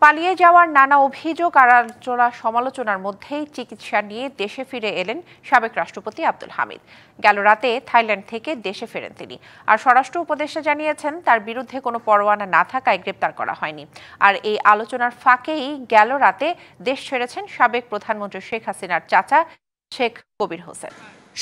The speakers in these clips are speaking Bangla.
পালিয়ে যাওয়ার নানা অভিযোগ আর সমালোচনার মধ্যেই চিকিৎসা নিয়ে দেশে ফিরে এলেন সাবেক রাষ্ট্রপতি আব্দুল হামিদ। গেল রাতে থাইল্যান্ড থেকে দেশে ফেরেন তিনি। আর স্বরাষ্ট্র উপদেষ্টা জানিয়েছেন তার বিরুদ্ধে কোনো পরোয়ানা না থাকায় গ্রেপ্তার করা হয়নি। আর এই আলোচনার ফাঁকেই গেল রাতে দেশ ছেড়েছেন সাবেক প্রধানমন্ত্রী শেখ হাসিনার চাচা শেখ কবির হোসেন।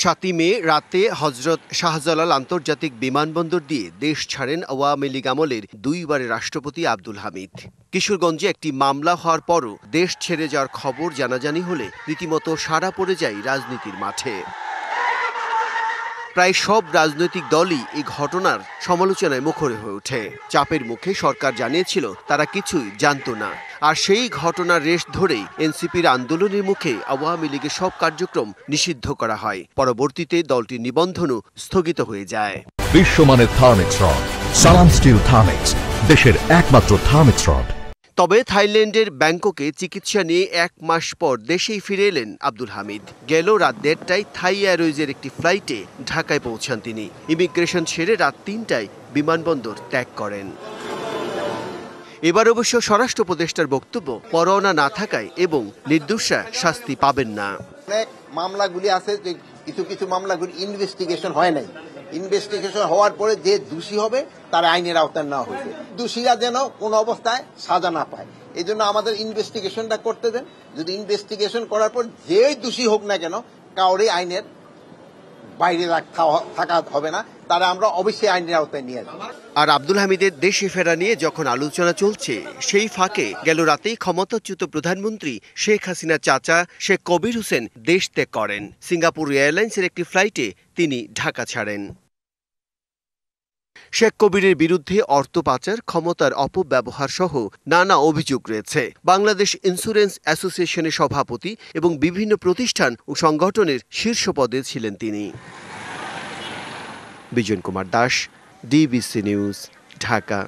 ৭ মে রাতে হজরত শাহজালাল আন্তর্জাতিক বিমানবন্দর দিয়ে দেশ ছাড়েন আওয়ামী লীগ আমলের দুইবারের রাষ্ট্রপতি আব্দুল হামিদ। কিশোরগঞ্জে একটি মামলা হওয়ার পরও দেশ ছেড়ে যাওয়ার খবর জানাজানি হলে রীতিমতো সাড়া পড়ে যায় রাজনীতির মাঠে। প্রায় সব রাজনৈতিক দলই এই ঘটনার সমালোচনায় মুখর হয়ে ওঠে। চাপের মুখে সরকার জানিয়েছিল তারা কিছুই জানত না। আর সেই ঘটনার রেশ ধরেই এনসিপির আন্দোলনের মুখে আওয়ামী লীগের সব কার্যক্রম নিষিদ্ধ করা হয়। পরবর্তীতে দলটির নিবন্ধনও স্থগিত হয়ে যায়। বিশ্বমানের থার্মিক্স রড, সালাম স্টিল থার্মিক্স, দেশের একমাত্র থার্মিক্স রড। তবে থাইল্যান্ডের ব্যাংককে চিকিৎসা নিয়ে 1 মাস পর দেশেই ফিরে এলেন আব্দুল হামিদ। গেল রাত 1:30টায় থাই এয়ারওয়েজের একটি ফ্লাইটে ঢাকায় পৌঁছান তিনি। ইমিগ্রেশন সেরে রাত 3টায় বিমানবন্দর ত্যাগ করেন। এবার অবশ্য স্বরাষ্ট্র উপদেষ্টার বক্তব্য, পরোয়ানা না থাকায় এবং নির্দোষরা শাস্তি পাবেন না। অনেক মামলাগুলি আছে যে কিছু মামলাগুলি ইনভেস্টিগেশন হয় নাই। ইনভেস্টিগেশন হওয়ার পরে যে দোষী হবে তার আইনের আওতায় নেওয়া হয়েছে। দোষীরা যেন কোনো অবস্থায় সাজা না পায়, এই জন্য আমাদের ইনভেস্টিগেশনটা করতে দেন। যদি ইনভেস্টিগেশন করার পর যেই দোষী হোক না কেন, কাউরে আইনের বাইরে থাকা হবে না, তারা আমরা অবশ্যই আইনের আওতায় নিয়ে যাব। আর আব্দুল হামিদের দেশে ফেরা নিয়ে যখন আলোচনা চলছে, সেই ফাঁকে গেল রাতেই ক্ষমতাচ্যুত প্রধানমন্ত্রী শেখ হাসিনার চাচা শেখ কবির হোসেন দেশ ত্যাগ করেন। সিঙ্গাপুর এয়ারলাইন্সের একটি ফ্লাইটে তিনি ঢাকা ছাড়েন। শেখ কবিরের বিরুদ্ধে অর্থ পাচার, ক্ষমতার অপব্যবহার সহ নানা অভিযোগ রয়েছে। বাংলাদেশ ইন্স্যুরেন্স অ্যাসোসিয়েশনের সভাপতি এবং বিভিন্ন প্রতিষ্ঠান ও সংগঠনের শীর্ষ পদে ছিলেন তিনি। Bijan Kumar Das, DBC news, Dhaka.